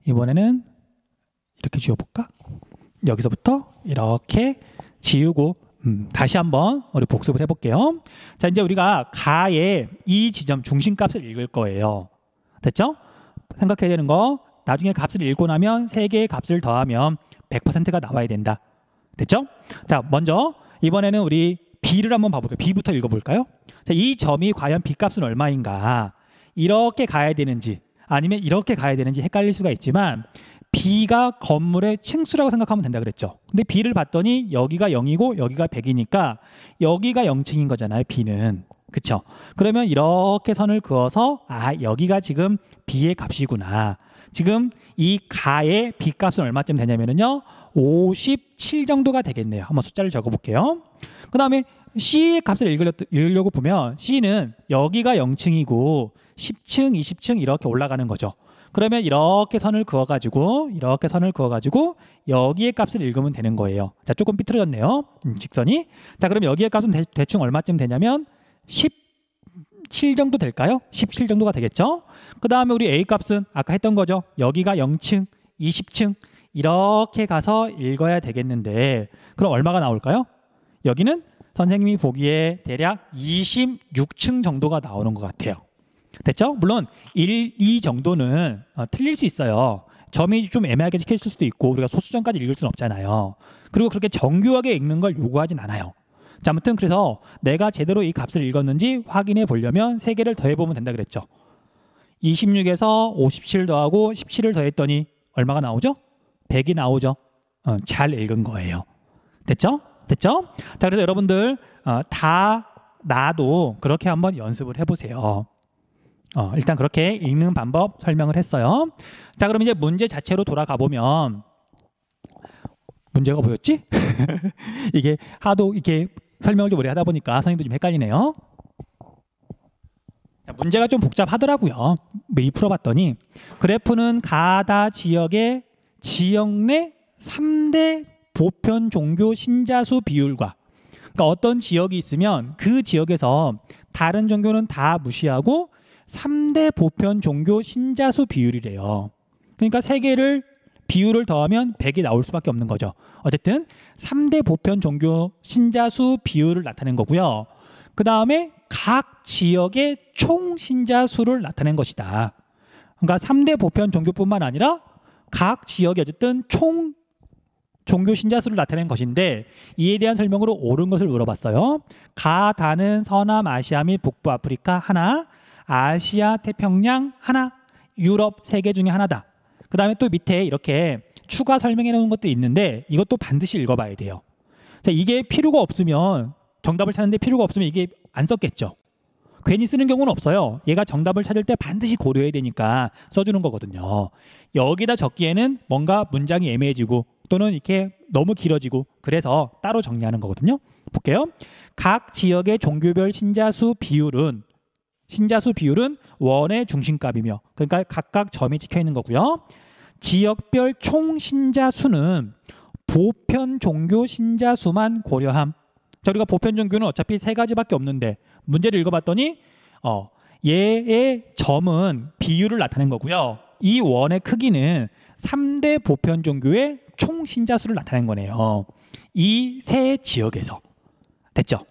이번에는 이렇게 지워볼까? 여기서부터 이렇게 지우고 다시 한번 우리 복습을 해볼게요. 자, 이제 우리가 가의 이 지점 중심값을 읽을 거예요. 됐죠? 생각해야 되는 거, 나중에 값을 읽고 나면 세 개의 값을 더하면 100%가 나와야 된다. 됐죠? 자, 먼저 이번에는 우리 B를 한번 봐볼게요. B부터 읽어볼까요? 자, 이 점이 과연 B 값은 얼마인가? 이렇게 가야 되는지 아니면 이렇게 가야 되는지 헷갈릴 수가 있지만 B가 건물의 층수라고 생각하면 된다 그랬죠. 근데 B를 봤더니 여기가 0이고 여기가 100이니까 여기가 0층인 거잖아요. B는. 그쵸? 그러면 이렇게 선을 그어서 여기가 지금 B의 값이구나. 지금 이 가의 B 값은 얼마쯤 되냐면요. 57 정도가 되겠네요. 한번 숫자를 적어볼게요. 그 다음에 C의 값을 읽으려고 보면 C는 여기가 0층이고 10층, 20층 이렇게 올라가는 거죠. 그러면 이렇게 선을 그어가지고 여기의 값을 읽으면 되는 거예요. 자, 조금 삐뚤어졌네요. 직선이. 자, 그럼 여기의 값은 대충 얼마쯤 되냐면 17 정도 될까요? 17 정도가 되겠죠. 그 다음에 우리 A 값은 아까 했던 거죠. 여기가 0층, 20층 이렇게 가서 읽어야 되겠는데 그럼 얼마가 나올까요? 여기는 선생님이 보기에 대략 26층 정도가 나오는 것 같아요. 됐죠? 물론 1, 2 정도는 틀릴 수 있어요. 점이 좀 애매하게 찍혔을 수도 있고 우리가 소수점까지 읽을 수는 없잖아요. 그리고 그렇게 정교하게 읽는 걸 요구하진 않아요. 자, 아무튼 그래서 내가 제대로 이 값을 읽었는지 확인해 보려면 3개를 더해보면 된다 그랬죠. 26에서 57 더하고 17을 더했더니 얼마가 나오죠? 100이 나오죠. 잘 읽은 거예요. 됐죠? 됐죠? 자, 그래서 여러분들 나도 그렇게 한번 연습을 해보세요. 일단 그렇게 읽는 방법 설명을 했어요. 자, 그럼 이제 문제 자체로 돌아가 보면 문제가 뭐였지? 이게 하도 이렇게 설명을 좀 오래 하다 보니까 선생님도 좀 헷갈리네요. 자, 문제가 좀 복잡하더라고요. 매일 풀어봤더니 그래프는 가다 지역의 지역 내 3대 보편 종교 신자수 비율과 그러니까 어떤 지역이 있으면 그 지역에서 다른 종교는 다 무시하고 3대 보편 종교 신자수 비율이래요. 그러니까 3개를 비율을 더하면 100이 나올 수밖에 없는 거죠. 어쨌든 3대 보편 종교 신자수 비율을 나타낸 거고요. 그 다음에 각 지역의 총 신자수를 나타낸 것이다. 그러니까 3대 보편 종교뿐만 아니라 각 지역의 어쨌든 총 종교 신자수를 나타낸 것인데 이에 대한 설명으로 옳은 것을 물어봤어요. 가, 다는 서남아시아 및 북부아프리카 하나, 아시아 태평양 하나, 유럽 세 개 중에 하나다. 그 다음에 또 밑에 이렇게 추가 설명해 놓은 것도 있는데 이것도 반드시 읽어봐야 돼요. 자, 이게 필요가 없으면 정답을 찾는데 필요가 없으면 이게 안 썼겠죠. 괜히 쓰는 경우는 없어요. 얘가 정답을 찾을 때 반드시 고려해야 되니까 써주는 거거든요. 여기다 적기에는 뭔가 문장이 애매해지고 또는 이렇게 너무 길어지고 그래서 따로 정리하는 거거든요. 볼게요. 각 지역의 종교별 신자수 비율은 원의 중심값이며, 그러니까 각각 점이 찍혀 있는 거고요. 지역별 총 신자수는 보편 종교 신자수만 고려함. 자, 우리가 보편 종교는 어차피 세 가지밖에 없는데 문제를 읽어봤더니 얘의 점은 비율을 나타낸 거고요. 이 원의 크기는 3대 보편 종교의 총 신자수를 나타낸 거네요. 이 세 지역에서. 됐죠?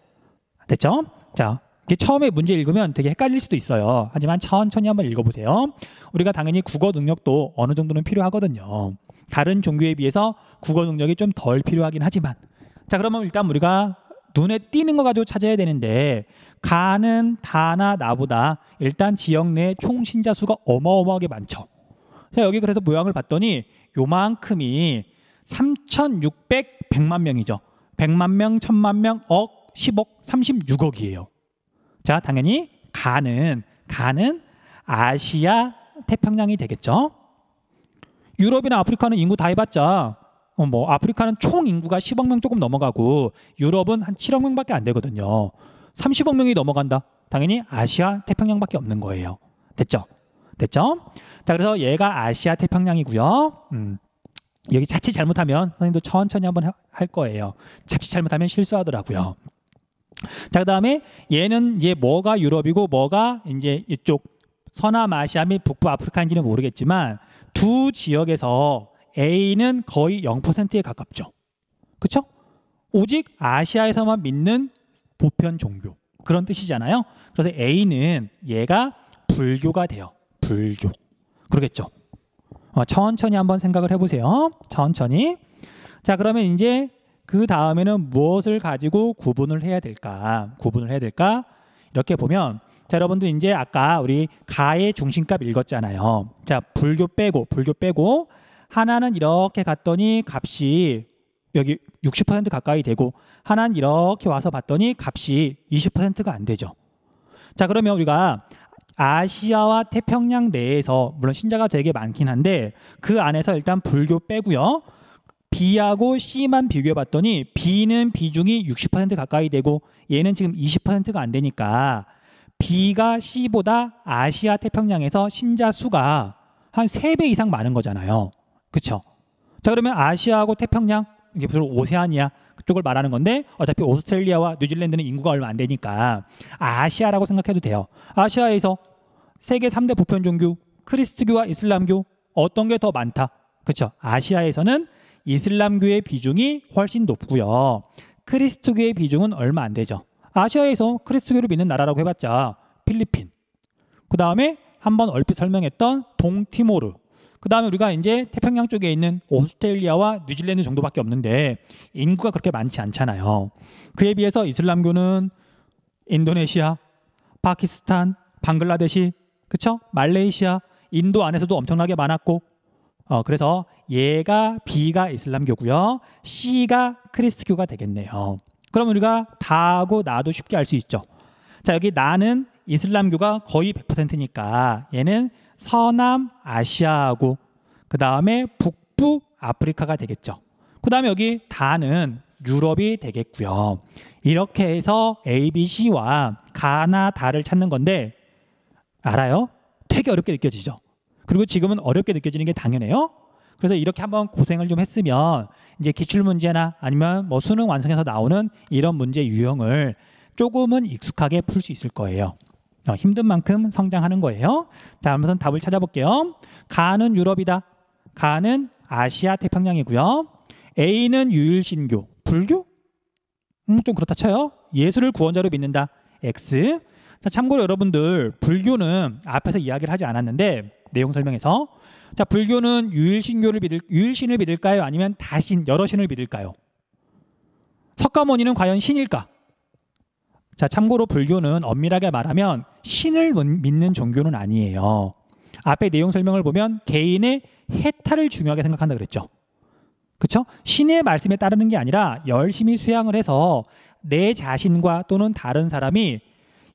자, 이게 처음에 문제 읽으면 되게 헷갈릴 수도 있어요. 하지만 천천히 한번 읽어보세요. 우리가 당연히 국어 능력도 어느 정도는 필요하거든요. 다른 종교에 비해서 국어 능력이 좀 덜 필요하긴 하지만, 자, 그러면 일단 우리가 눈에 띄는 거 가지고 찾아야 되는데 가는 다나 나보다 일단 지역 내 총 신자수가 어마어마하게 많죠. 자, 여기 그래서 모양을 봤더니 요만큼이 3,600, 100만 명이죠. 100만 명, 1,000만 명, 억, 10억, 36억이에요. 자, 당연히 가는 아시아 태평양이 되겠죠. 유럽이나 아프리카는 인구 다 해봤자 아프리카는 총 인구가 10억 명 조금 넘어가고 유럽은 한 7억 명밖에 안 되거든요. 30억 명이 넘어간다. 당연히 아시아 태평양밖에 없는 거예요. 됐죠? 자, 그래서 얘가 아시아 태평양이고요. 여기 자칫 잘못하면 선생님도 천천히 한번 할 거예요. 자칫 잘못하면 실수하더라고요. 자, 그다음에 얘는 이제 뭐가 유럽이고 뭐가 이제 이쪽 서남아시아 및 북부 아프리카인지는 모르겠지만 두 지역에서 A는 거의 0%에 가깝죠. 그렇죠? 오직 아시아에서만 믿는 보편 종교 그런 뜻이잖아요. 그래서 A는 얘가 불교가 돼요. 불교. 그러겠죠. 천천히 한번 생각을 해보세요. 천천히. 자, 그러면 이제 그 다음에는 무엇을 가지고 구분을 해야 될까? 이렇게 보면, 자, 여러분들 이제 아까 우리 가의 중심값 읽었잖아요. 자, 불교 빼고 하나는 이렇게 갔더니 값이 여기 60% 가까이 되고 하나는 이렇게 와서 봤더니 값이 20%가 안 되죠. 자, 그러면 우리가 아시아와 태평양 내에서 물론 신자가 되게 많긴 한데 그 안에서 일단 불교 빼고요. B하고 C만 비교해 봤더니 B는 비중이 60% 가까이 되고 얘는 지금 20%가 안 되니까 B가 C보다 아시아 태평양에서 신자 수가 한 3배 이상 많은 거잖아요. 그렇죠? 자, 그러면 아시아하고 태평양, 이게 주로 오세아니아 그쪽을 말하는 건데 어차피 오스트레일리아와 뉴질랜드는 인구가 얼마 안 되니까 아시아라고 생각해도 돼요. 아시아에서 세계 3대 보편 종교 크리스트교와 이슬람교 어떤 게 더 많다? 그렇죠? 아시아에서는 이슬람교의 비중이 훨씬 높고요. 크리스트교의 비중은 얼마 안 되죠. 아시아에서 크리스트교를 믿는 나라라고 해봤자 필리핀. 그 다음에 한번 얼핏 설명했던 동티모르. 그 다음에 우리가 이제 태평양 쪽에 있는 오스트레일리아와 뉴질랜드 정도밖에 없는데 인구가 그렇게 많지 않잖아요. 그에 비해서 이슬람교는 인도네시아, 파키스탄, 방글라데시, 그쵸? 말레이시아, 인도 안에서도 엄청나게 많았고 그래서 얘가 B가 이슬람교고요. C가 크리스트교가 되겠네요. 그럼 우리가 다하고 나도 쉽게 알 수 있죠. 자, 여기 나는 이슬람교가 거의 100%니까 얘는 서남아시아하고 그 다음에 북부 아프리카가 되겠죠. 그 다음에 여기 다는 유럽이 되겠고요. 이렇게 해서 A, B, C와 가나 다를 찾는 건데 알아요? 되게 어렵게 느껴지죠. 그리고 지금은 어렵게 느껴지는 게 당연해요. 그래서 이렇게 한번 고생을 좀 했으면 이제 기출문제나 아니면 뭐 수능 완성해서 나오는 이런 문제 유형을 조금은 익숙하게 풀 수 있을 거예요. 힘든 만큼 성장하는 거예요. 자, 한번 답을 찾아볼게요. 가는 유럽이다. 가는 아시아 태평양이고요. A는 유일신교. 불교? 좀 그렇다 쳐요. 예수를 구원자로 믿는다. X. 자, 참고로 여러분들 불교는 앞에서 이야기를 하지 않았는데 내용 설명에서. 자, 불교는 유일신을 믿을까요? 아니면 다신, 여러 신을 믿을까요? 석가모니는 과연 신일까? 자, 참고로 불교는 엄밀하게 말하면 신을 믿는 종교는 아니에요. 앞에 내용 설명을 보면 개인의 해탈을 중요하게 생각한다 그랬죠. 그렇죠? 신의 말씀에 따르는 게 아니라 열심히 수양을 해서 내 자신과 또는 다른 사람이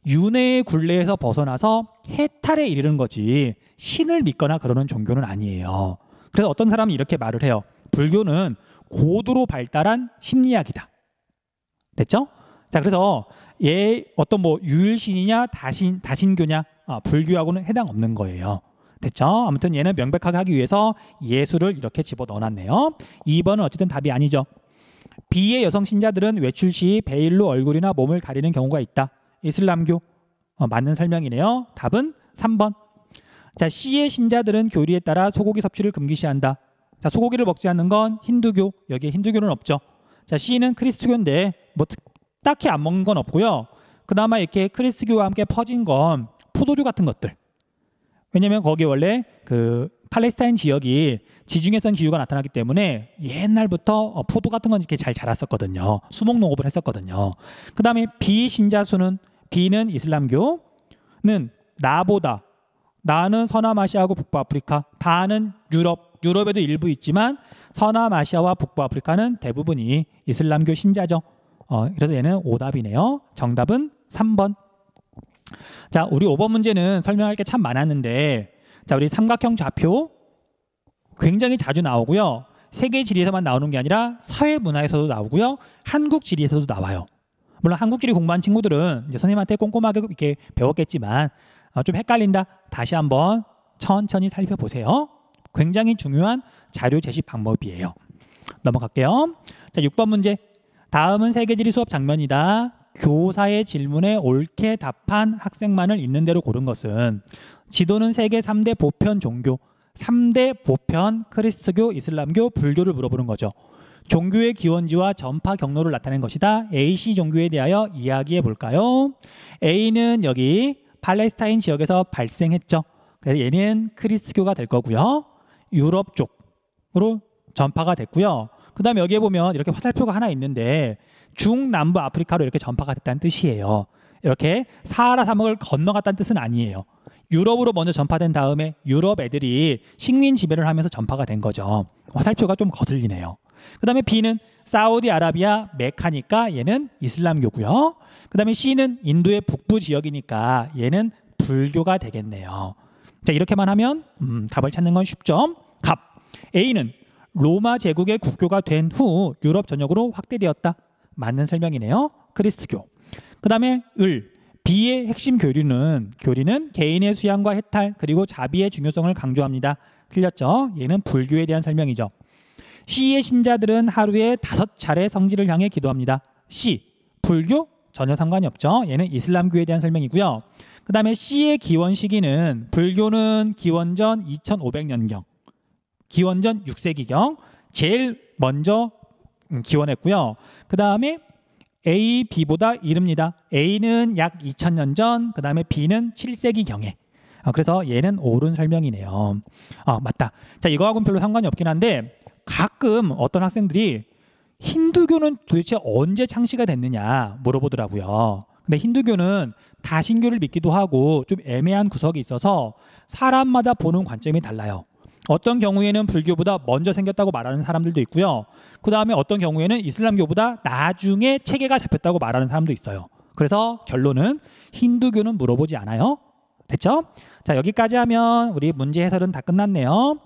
윤회의 굴레에서 벗어나서 해탈에 이르는 거지 신을 믿거나 그러는 종교는 아니에요. 그래서 어떤 사람은 이렇게 말을 해요. 불교는 고도로 발달한 심리학이다. 됐죠? 자, 그래서 얘 어떤 뭐 유일신이냐 다신교냐 불교하고는 해당 없는 거예요. 됐죠? 아무튼 얘는 명백하게 하기 위해서 예수를 이렇게 집어넣어놨네요. 2번은 어쨌든 답이 아니죠. B의 여성 신자들은 외출 시 베일로 얼굴이나 몸을 가리는 경우가 있다. 이슬람교 맞는 설명이네요. 답은 3번. 자, C의 신자들은 교리에 따라 소고기 섭취를 금기시한다. 자, 소고기를 먹지 않는 건 힌두교. 여기에 힌두교는 없죠. 자, C는 크리스트교인데 뭐 딱히 안 먹는 건 없고요. 그나마 이렇게 크리스트교와 함께 퍼진 건 포도주 같은 것들. 왜냐면 거기 원래 그 팔레스타인 지역이 지중해성 기후가 나타나기 때문에 옛날부터 포도 같은 건 이렇게 잘 자랐었거든요. 수목 농업을 했었거든요. 그 다음에 B 신자 수는 B는 이슬람교는 나는 서남아시아하고 북부아프리카, 다는 유럽에도 일부 있지만 서남아시아와 북부아프리카는 대부분이 이슬람교 신자죠. 그래서 얘는 오답이네요. 정답은 3번. 자, 우리 5번 문제는 설명할 게 참 많았는데, 자, 우리 삼각형 좌표 굉장히 자주 나오고요. 세계 지리에서만 나오는 게 아니라 사회 문화에서도 나오고요. 한국 지리에서도 나와요. 물론 한국 지리 공부한 친구들은 이제 선생님한테 꼼꼼하게 이렇게 배웠겠지만 좀 헷갈린다. 다시 한번 천천히 살펴보세요. 굉장히 중요한 자료 제시 방법이에요. 넘어갈게요. 자, 6번 문제. 다음은 세계지리 수업 장면이다. 교사의 질문에 옳게 답한 학생만을 있는 대로 고른 것은 지도는 세계 3대 보편 종교, 3대 보편 크리스트교, 이슬람교, 불교를 물어보는 거죠. 종교의 기원지와 전파 경로를 나타낸 것이다. AC 종교에 대하여 이야기해 볼까요? A는 여기 팔레스타인 지역에서 발생했죠. 그래서 얘는 크리스트교가 될 거고요. 유럽 쪽으로 전파가 됐고요. 그 다음에 여기에 보면 이렇게 화살표가 하나 있는데 중남부 아프리카로 이렇게 전파가 됐다는 뜻이에요. 이렇게 사하라 사막을 건너갔다는 뜻은 아니에요. 유럽으로 먼저 전파된 다음에 유럽 애들이 식민 지배를 하면서 전파가 된 거죠. 화살표가 좀 거슬리네요. 그 다음에 B는 사우디아라비아 메카니까 얘는 이슬람교고요. 그 다음에 C는 인도의 북부 지역이니까 얘는 불교가 되겠네요. 자, 이렇게만 하면 답을 찾는 건 쉽죠. 갑. A는 로마 제국의 국교가 된 후 유럽 전역으로 확대되었다. 맞는 설명이네요. 크리스트교. 그 다음에 B의 핵심 교리는 개인의 수양과 해탈 그리고 자비의 중요성을 강조합니다. 틀렸죠? 얘는 불교에 대한 설명이죠. C의 신자들은 하루에 5차례 성지를 향해 기도합니다. C. 불교? 전혀 상관이 없죠. 얘는 이슬람교에 대한 설명이고요. 그 다음에 C의 기원 시기는 불교는 기원전 2500년경, 기원전 6세기경 제일 먼저 기원했고요. 그 다음에 A, B보다 이릅니다. A는 약 2000년 전, 그 다음에 B는 7세기경에. 그래서 얘는 옳은 설명이네요. 맞다. 자, 이거하고는 별로 상관이 없긴 한데 가끔 어떤 학생들이 힌두교는 도대체 언제 창시가 됐느냐 물어보더라고요. 근데 힌두교는 다신교를 믿기도 하고 좀 애매한 구석이 있어서 사람마다 보는 관점이 달라요. 어떤 경우에는 불교보다 먼저 생겼다고 말하는 사람들도 있고요. 그 다음에 어떤 경우에는 이슬람교보다 나중에 체계가 잡혔다고 말하는 사람도 있어요. 그래서 결론은 힌두교는 물어보지 않아요. 됐죠? 자, 여기까지 하면 우리 문제 해설은 다 끝났네요.